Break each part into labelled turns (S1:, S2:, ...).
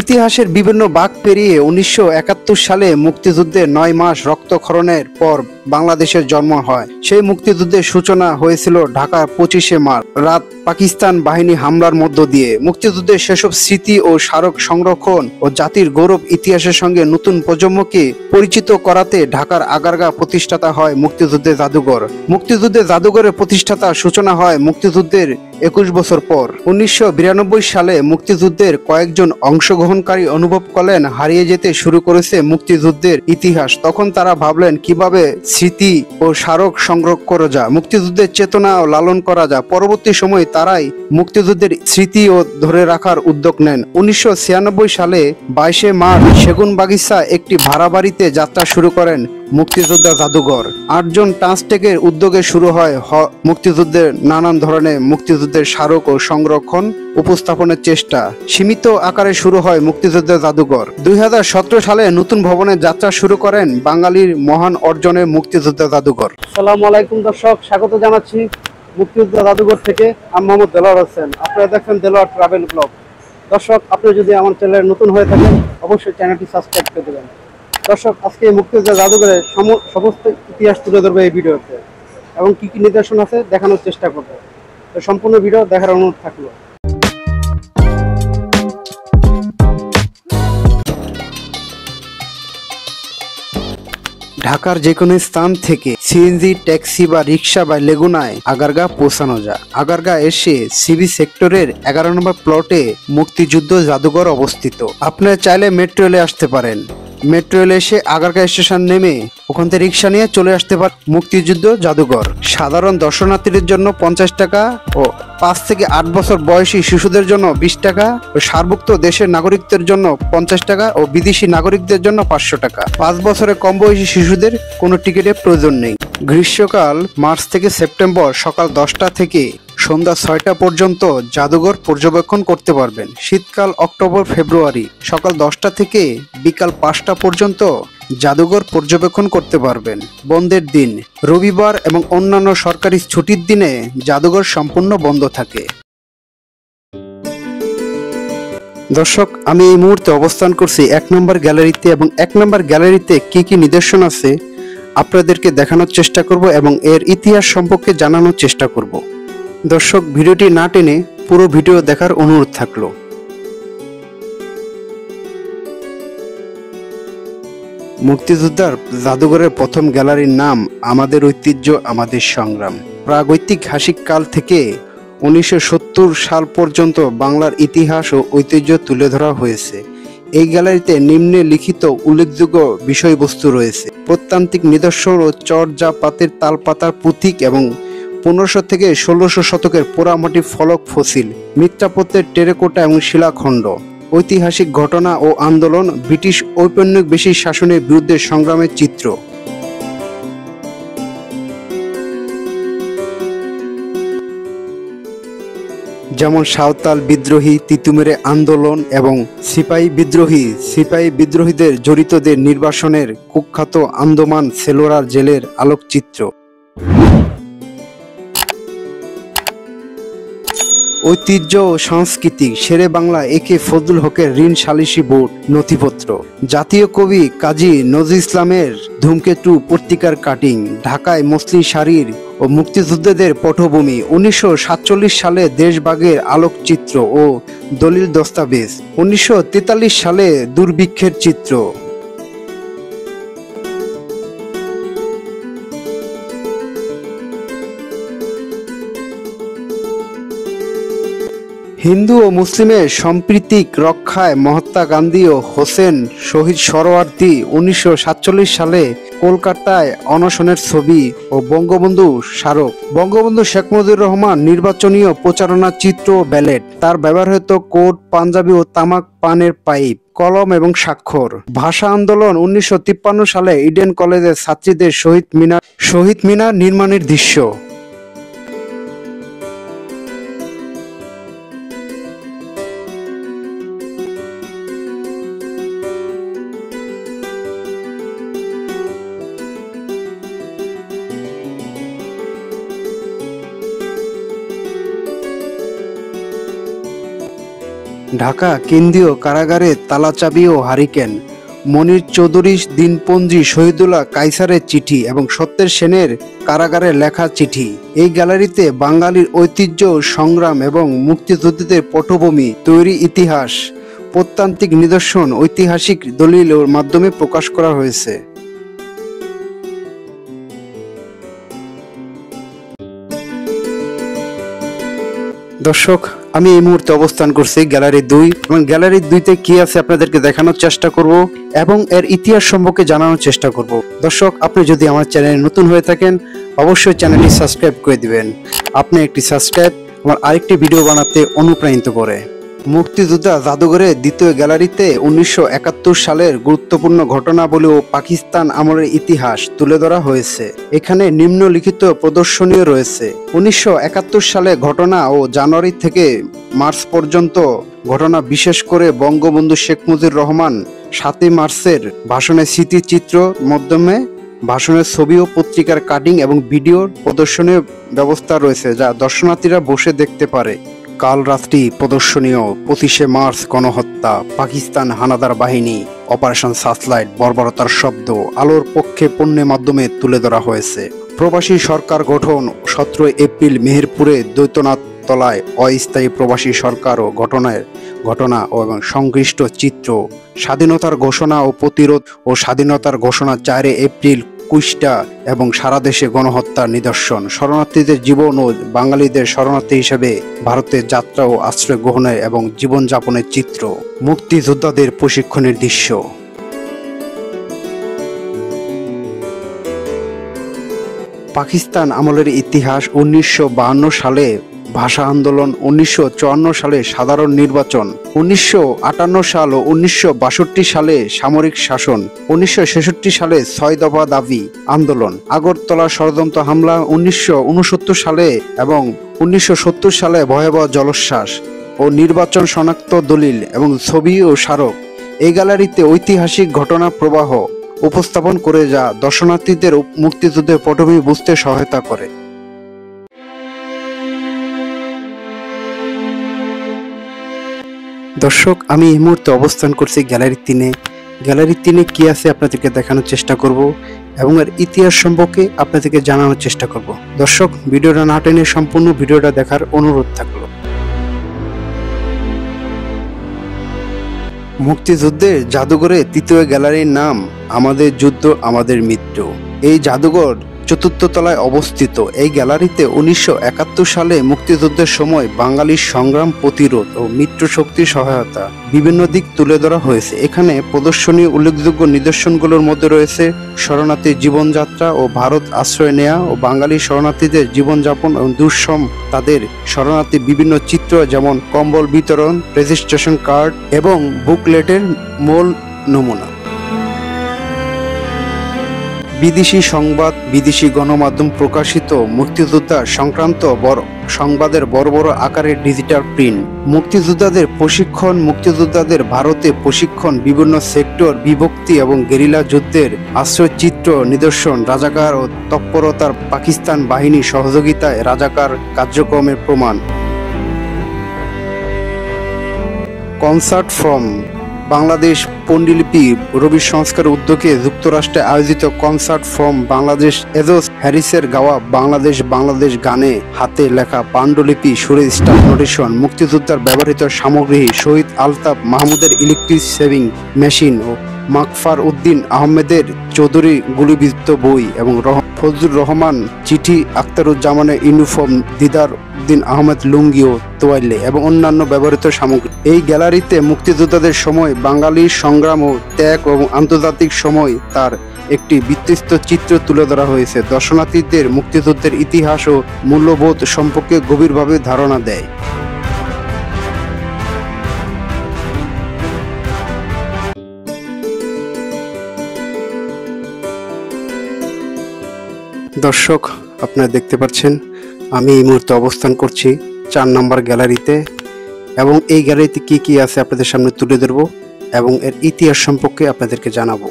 S1: ইতিহাসের বিভিন্ন বাঁক পেরিয়ে ১৯৭১ সালে মুক্তিযুদ্ধের ৯ মাস রক্তক্ষরণের পর বাংলাদেশের জন্ম হয়। সেই মুক্তিযুদ্ধের সূচনা হয়েছিল ঢাকার ২৫শে মার্চ রাত পাকিস্তান বাহিনী হামলার মধ্য দিয়ে। মুক্তিযুদ্ধের সেসব স্মৃতি ও স্মারক সংরক্ষণ ও জাতির গৌরব ইতিহাসের সঙ্গে নতুন প্রজন্মকে পরিচিত করাতে ঢাকার আগারগাঁ প্রতিষ্ঠাতা হয় মুক্তিযুদ্ধের জাদুঘর। মুক্তিযুদ্ধের জাদুঘরের প্রতিষ্ঠাতার সূচনা হয় মুক্তিযুদ্ধের ২১ বছর পর। ১৯৯২ সালে মুক্তিযুদ্ধের কয়েকজন অংশগ্রহণকারী অনুভব করলেন হারিয়ে যেতে শুরু করেছে মুক্তিযুদ্ধের ইতিহাস। তখন তারা ভাবলেন কিভাবে স্মৃতি ও স্মারক সংগ্রহ করা যায়, মুক্তিযুদ্ধের চেতনা ও লালন করা যায়। পরবর্তী সময়ে তারাই মুক্তিযুদ্ধের স্মৃতি ও ধরে রাখার উদ্যোগ নেন। ১৯৯৬ সালে ২২শে মার্চ সেগুনবাগিচা একটি ভাড়া বাড়িতে যাত্রা শুরু করেন মুক্তিযোদ্ধা জাদুঘর। ৮জন ট্রান্সটেকের উদ্যোগে শুরু হয় মুক্তিযুদ্ধের নানান ধরনের মুক্তিযুদ্ধের স্মারক ও সংরক্ষণ উপস্থাপনের চেষ্টা। সীমিত আকারে শুরু হয় মুক্তিযুদ্ধের জাদুঘর। ২০১৭ সালে নতুন ভবনের যাত্রা শুরু করেন বাঙালির মহান অর্জনের মুক্তিযুদ্ধ জাদুঘর। আসসালামু আলাইকুম দর্শক, স্বাগত জানাচ্ছি মুক্তিযুদ্ধ জাদুঘর থেকে। আমি মোহাম্মদ দেলোয়ার হোসেন, আপনারা দেখছেন দেলোয়ার ট্রাভেল ব্লগ। দর্শক, আপনি যদি আমার চ্যানেলে নতুন হয়ে থাকেন অবশ্যই চ্যানেলটি সাবস্ক্রাইব করে দেবেন। দর্শক, আজকে মুক্তিযুদ্ধ জাদুঘরের সমস্ত ইতিহাস তুলে ধরবে এই ভিডিওতে এবং কি কি নিদর্শন আছে দেখানোর চেষ্টা করব। তো সম্পূর্ণ ভিডিও দেখার অনুরোধ থাকলো। ঢাকার যে কোনো স্থান থেকে সিএনজি, ট্যাক্সি বা রিক্সা বা লেগুনায় আগারগাঁ পৌঁছানো যায়। আগারগাঁ এসে সিবি সেক্টরের ১১ নম্বর প্লটে মুক্তিযুদ্ধ জাদুঘর অবস্থিত। আপনারা চাইলে মেট্রো রেলে আসতে পারেন। মেট্রো রেলে এসে আগারগাঁ স্টেশন নেমে ওখান থেকে রিক্সা নিয়ে চলে আসতে পারেন মুক্তিযুদ্ধ জাদুঘর। সাধারণ দর্শনার্থীদের জন্য ৫০ টাকা ও ৫ থেকে ৮ বছর বয়সী শিশুদের জন্য ২০ টাকা ও সার্বভৌম দেশের নাগরিকদের জন্য ৫০ টাকা ও বিদেশি নাগরিকদের জন্য ৫০০ টাকা। ৫ বছরের কম বয়সী শিশুদের কোনো টিকিটের প্রয়োজন নেই। গ্রীষ্মকাল মার্চ থেকে সেপ্টেম্বর সকাল ১০টা থেকে সন্ধ্যা ৬টা পর্যন্ত জাদুঘর পর্যবেক্ষণ করতে পারবেন। শীতকাল অক্টোবর ফেব্রুয়ারি সকাল ১০টা থেকে বিকাল ৫টা পর্যন্ত জাদুঘর পর্যবেক্ষণ করতে পারবেন। বন্ধের দিন রবিবার এবং অন্যান্য সরকারি ছুটির দিনে জাদুঘর সম্পূর্ণ বন্ধ থাকে। দর্শক, আমি এই মুহূর্তে অবস্থান করছি ১ নম্বর গ্যালারিতে এবং ১ নম্বর গ্যালারিতে কি কি নিদর্শন আছে আপনাদেরকে দেখানোর চেষ্টা করব এবং এর ইতিহাস সম্পর্কে জানানোর চেষ্টা করব। দর্শক, ভিডিওটি না টেনে পুরো ভিডিও দেখার অনুরোধ থাকলো। মুক্তিযোদ্ধার জাদুঘরের প্রথম গ্যালারির নাম আমাদের ঐতিহ্য আমাদের সংগ্রাম। প্রাগৈতিহাসিক কাল থেকে ১৯৭০ সাল পর্যন্ত বাংলার ইতিহাস ও ঐতিহ্য তুলে ধরা হয়েছে। এই গ্যালারিতে নিম্নে লিখিত উল্লেখযোগ্য বিষয়বস্তু রয়েছে: প্রত্নতাত্ত্বিক নিদর্শন ও চর্যাপাতের তালপাতার পুঁতিক এবং ১৫০০ থেকে ১৬০০ শতকের পোড়ামাটি ফলক ফসিল, মৃৎপাত্রের টেরাকোটা এবং শিলাখণ্ড, ঐতিহাসিক ঘটনা ও আন্দোলন, ব্রিটিশ ঔপনিবেশিক শাসনের বিরুদ্ধে সংগ্রামের চিত্র। যেমন সাঁওতাল বিদ্রোহী, তিতুমিরে আন্দোলন এবং সিপাহী বিদ্রোহীদের জড়িতদের নির্বাসনের কুখ্যাত আন্দামান সেলুলার জেলের আলোকচিত্র। ঐতিহ্য ও সংস্কৃতি শেরে বাংলা একে ফজলুল হকের ঋণ সালিসি বোর্ড নথিপত্র। জাতীয় কবি কাজী নজরুল ইসলামের ধূমকেতু পত্রিকার কাটিং। ঢাকায় মসলিন শাড়ির ও মুক্তিযোদ্ধাদের পটভূমি। ১৯৪৭ সালে দেশভাগের আলোকচিত্র ও দলিল দস্তাবেজ। ১৯৪৩ সালে দুর্ভিক্ষের চিত্র। হিন্দু ও মুসলিমের সম্প্রীতি রক্ষায় মহাত্মা গান্ধী ও হোসেন শহীদ সরোয়ার্দী ১৯৪৭ সালে কলকাতায় অনশনের ছবি ও বঙ্গবন্ধু স্মারক। বঙ্গবন্ধু শেখ মুজিবুর রহমান নির্বাচনীয় প্রচারণা চিত্র ও ব্যালেট। তার ব্যবহৃত কোট, পাঞ্জাবি ও তামাক পানের পাইপ, কলম এবং স্বাক্ষর। ভাষা আন্দোলন ১৯৫৩ সালে ইডেন কলেজের ছাত্রীদের শহীদ মিনার নির্মাণের দৃশ্য। ঢাকা কেন্দ্রীয় কারাগারে তালাচাবি ও হারিকেন, মনির চৌধুরী, দিনপঞ্জি, শহীদুল্লাহ কায়সারের চিঠি এবং সত্যের সেনের কারাগারে লেখা চিঠি। এই গ্যালারিতে বাঙালির ঐতিহ্য, সংগ্রাম এবং মুক্তিযুদ্ধের পটভূমি তৈরি ইতিহাস, প্রত্যান্তিক নিদর্শন, ঐতিহাসিক দলিলের মাধ্যমে প্রকাশ করা হয়েছে। দর্শক, আমি এই মুহূর্তে অবস্থান করছি গ্যালারি 2 এবং গ্যালারি 2তে কি আছে আপনাদেরকে দেখানোর চেষ্টা করব এবং এর ইতিহাস সম্পর্কে জানানোর চেষ্টা করব। দর্শক, আপনি যদি আমার চ্যানেলে নতুন হয়ে থাকেন অবশ্যই চ্যানেলটি সাবস্ক্রাইব করে দিবেন। আপনি একটি সাবস্ক্রাইব আমার আরেকটি ভিডিও বানাতে অনুপ্রাণিত করে। মুক্তিযোদ্ধা জাদুঘরের দ্বিতীয় গ্যালারিতে 1971 সালের গুরুত্বপূর্ণ ঘটনাবলী ও পাকিস্তান আমলের ইতিহাস তুলে ধরা হয়েছে। এখানে নিম্নলিখিত প্রদর্শনীয় রয়েছে: 1971 সালে ঘটনা ও জানুয়ারি থেকে মার্চ পর্যন্ত ঘটনা, বিশেষ করে বঙ্গবন্ধু শেখ মুজিবুর রহমান 7 মার্চের ভাষণের স্মৃতিচিত্র মাধ্যমে ভাষণের ছবি ও পত্রিকার কাটিং এবং ভিডিওর প্রদর্শনীয় ব্যবস্থা রয়েছে, যা দর্শনার্থীরা বসে দেখতে পারে। কাল রাত্রি প্রদর্শনীয় 25শে মার্চ গণহত্যা, পাকিস্তান হানাদার বাহিনী, অপারেশন সার্চলাইট, বর্বরতার শব্দ আলোর পক্ষে পণ্যের মাধ্যমে তুলে ধরা হয়েছে। প্রবাসী সরকার গঠন, 17 এপ্রিল মেহেরপুরে দ্বৈতনাথ তলায় অস্থায়ী প্রবাসী সরকার ও ঘটনা এবং সংশ্লিষ্ট চিত্র, স্বাধীনতার ঘোষণা ও প্রতিরোধ ও স্বাধীনতার ঘোষণা 4 এপ্রিল কুষ্টা এবং সারা দেশে গণহত্যার নিদর্শন, শরণার্থীদের জীবন ও বাঙালিদের শরণার্থী হিসেবে ভারতের যাত্রা ও আশ্রয় গ্রহণের এবং জীবনযাপনের চিত্র, মুক্তিযোদ্ধাদের প্রশিক্ষণের দৃশ্য। পাকিস্তান আমলের ইতিহাস, 1952 সালে ভাষা আন্দোলন, 1954 সালে সাধারণ নির্বাচন, 1958 সাল ও 1962 সালে সামরিক শাসন, 1966 সালে 6 দফা দাবি আন্দোলন, আগরতলা ষড়যন্ত্র হামলা 1969 সালে এবং 1970 সালে ভয়াবহ জলোচ্ছ্বাস ও নির্বাচন শনাক্ত দলিল এবং ছবি ও স্মারক। এই গ্যালারিতে ঐতিহাসিক ঘটনা প্রবাহ উপস্থাপন করে, যা দর্শনার্থীদের মুক্তিযুদ্ধের পটভূমি বুঝতে সহায়তা করে। দর্শক, আমি এই মুহূর্তে অবস্থান করছি গ্যালারি 3-এ। গ্যালারি 3-এ কি আছে আপনাদেরকে দেখানোর চেষ্টা করব এবং এর ইতিহাস সম্পর্কে আপনাদেরকে জানানোর চেষ্টা করব। দর্শক, ভিডিওটা না টেনে সম্পূর্ণ ভিডিওটা দেখার অনুরোধ থাকলো। মুক্তিযুদ্ধের জাদুঘরে তৃতীয় গ্যালারির নাম আমাদের যুদ্ধ আমাদের মৃত্যু। এই জাদুঘর 4র্থ তলায় অবস্থিত। এই গ্যালারিতে 1971 সালে মুক্তিযুদ্ধের সময় বাঙালির সংগ্রাম, প্রতিরোধ ও মিত্র শক্তির সহায়তা বিভিন্ন দিক তুলে ধরা হয়েছে। এখানে প্রদর্শনীয় উল্লেখযোগ্য নিদর্শনগুলোর মধ্যে রয়েছে শরণার্থীর জীবনযাত্রা ও ভারত আশ্রয় নেয়া ও বাঙালি শরণার্থীদের জীবনযাপন এবং দুঃসম তাদের শরণার্থী বিভিন্ন চিত্র, যেমন কম্বল বিতরণ, রেজিস্ট্রেশন কার্ড এবং বুকলেটের মূল নমুনা। বিদেশি সংবাদ, বিদেশি গণমাধ্যম প্রকাশিত মুক্তিযোদ্ধা সংক্রান্ত সংবাদের বড় বড় আকারের ডিজিটাল প্রিন্ট, মুক্তিযোদ্ধাদের প্রশিক্ষণ, মুক্তিযোদ্ধাদের ভারতে প্রশিক্ষণ, বিভিন্ন সেক্টর বিভক্তি এবং গেরিলা যুদ্ধের আশ্রয়চিত্র নিদর্শন, রাজাকার ও তৎপরতার পাকিস্তান বাহিনী সহযোগিতায় রাজাকার কার্যক্রমের প্রমাণ। কনসার্ট ফ্রম বাংলাদেশ পণ্ডিলিপি রবি সংস্কার উদ্যোগে যুক্তরাষ্ট্রে আয়োজিত কনসার্ট ফ্রম বাংলাদেশ, এজোস হ্যারিসের গাওয়া বাংলাদেশ গানে হাতে লেখা পাণ্ডুলিপি, সুরে স্টাফ নোটেশন, মুক্তিযোদ্ধার ব্যবহৃত সামগ্রী, শহীদ আলতাফ মাহমুদের ইলেকট্রিক সেভিং মেশিন ও মাকফার উদ্দিন আহমেদের চৌধুরী গুলিবিদ্ধ বই এবং ফজলুর রহমান চিঠি, আখতারুজ্জামানের ইউনিফর্ম, দিদার উদ্দিন আহমেদ লুঙ্গি ও তোয়াইলে এবং অন্যান্য ব্যবহৃত সামগ্রী। এই গ্যালারিতে মুক্তিযোদ্ধাদের সময়, বাঙালির সংগ্রাম ও ত্যাগ এবং আন্তর্জাতিক সময় তার একটি বিস্তৃত চিত্র তুলে ধরা হয়েছে। দর্শনার্থীদের মুক্তিযুদ্ধের ইতিহাস ও মূল্যবোধ সম্পর্কে গভীরভাবে ধারণা দেয়। দর্শক, আপনারা দেখতে পাচ্ছেন আমি এই মুহূর্তে অবস্থান করছি 4 নম্বর গ্যালারিতে এবং এই গ্যালারিতে কি কি আছে আপনাদের সামনে তুলে ধরব এবং এর ইতিহাস সম্পর্কে আপনাদেরকে জানাবো।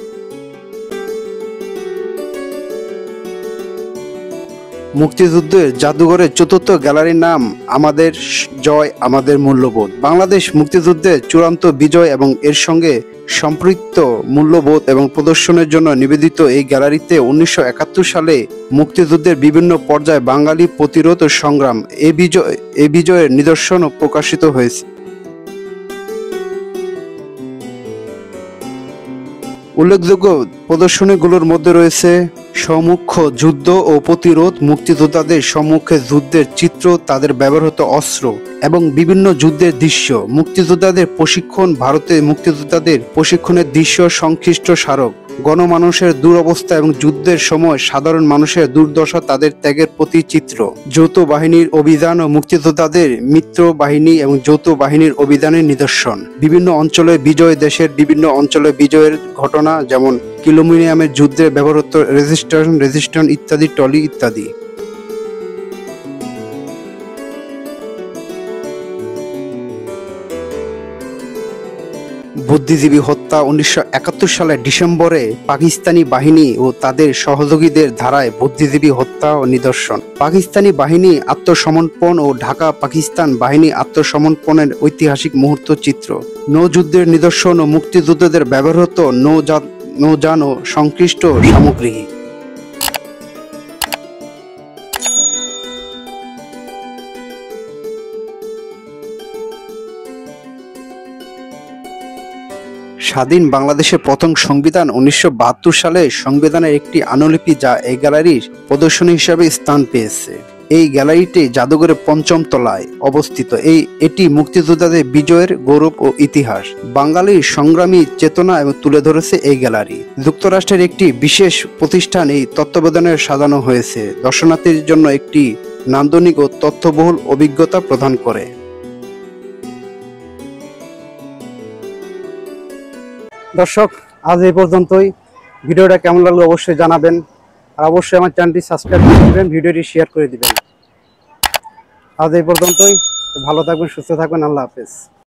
S1: মুক্তিযুদ্ধের জাদুঘরের চতুর্থ গ্যালারির নাম আমাদের জয় আমাদের মূল্যবোধ। বাংলাদেশ মুক্তিযুদ্ধের চূড়ান্ত বিজয় এবং এর সঙ্গে সম্পৃক্ত মূল্যবোধ এবং প্রদর্শনের জন্য নিবেদিত এই গ্যালারিতে 1971 সালে মুক্তিযুদ্ধের বিভিন্ন পর্যায়ে বাঙালি প্রতিরোধ ও সংগ্রাম এ বিজয়ের নিদর্শন প্রকাশিত হয়েছে। উল্লেখযোগ্য প্রদর্শনীগুলোর মধ্যে রয়েছে সম্মুখ যুদ্ধ ও প্রতিরোধ, মুক্তিযোদ্ধাদের সম্মুখে যুদ্ধের চিত্র, তাদের ব্যবহৃত অস্ত্র এবং বিভিন্ন যুদ্ধের দৃশ্য, মুক্তিযোদ্ধাদের প্রশিক্ষণ, ভারতে মুক্তিযোদ্ধাদের প্রশিক্ষণের দৃশ্য, সংশ্লিষ্ট স্মারক, গণমানুষের দুরবস্থা এবং যুদ্ধের সময় সাধারণ মানুষের দুর্দশা, তাদের ত্যাগের প্রতি চিত্র, যৌথ বাহিনীর অভিযান ও মুক্তিযোদ্ধাদের মিত্র বাহিনী এবং যৌথ বাহিনীর অভিযানের নিদর্শন, বিভিন্ন অঞ্চলে বিজয়, দেশের বিভিন্ন অঞ্চলে বিজয়ের ঘটনা যেমন কিলোমিনিয়ামের যুদ্ধে ব্যবহৃত রেজিস্ট্যান্স ইত্যাদি, টলি ইত্যাদি। বুদ্ধিজীবী হত্যা 1971 সালের ডিসেম্বরে পাকিস্তানি বাহিনী ও তাদের সহযোগীদের ধারায় বুদ্ধিজীবী হত্যা ও নিদর্শন, পাকিস্তানি বাহিনী আত্মসমর্পণ ও ঢাকা পাকিস্তান বাহিনী আত্মসমর্পণের ঐতিহাসিক মুহূর্ত চিত্র, নৌযুদ্ধের নিদর্শন ও মুক্তিযোদ্ধাদের ব্যবহৃত নৌযান ও সংশ্লিষ্ট সামগ্রী। স্বাধীন বাংলাদেশের প্রথম সংবিধান 1972 সালে সংবিধানের একটি অনুলিপি যা এই গ্যালারির প্রদর্শনী হিসাবে স্থান পেয়েছে। এই গ্যালারিটি জাদুঘরের পঞ্চম তলায় অবস্থিত। এটি মুক্তিযোদ্ধাদের বিজয়ের গৌরব ও ইতিহাস, বাঙালির সংগ্রামী চেতনা এবং তুলে ধরেছে এই গ্যালারি। যুক্তরাষ্ট্রের একটি বিশেষ প্রতিষ্ঠান এই তত্ত্বাবধানে সাজানো হয়েছে, দর্শনার্থীদের জন্য একটি নান্দনিক ও তথ্যবহুল অভিজ্ঞতা প্রদান করে। দর্শক, আজ এই পর্যন্তই। ভিডিওটা কেমন লাগলো অবশ্যই জানাবেন, আর অবশ্যই আমার চ্যানেলটি সাবস্ক্রাইব করে দিবেন, ভিডিওটি শেয়ার করে দিবেন। আজ এই পর্যন্তই, ভালো থাকবেন, সুস্থ থাকবেন, আল্লাহ হাফেজ।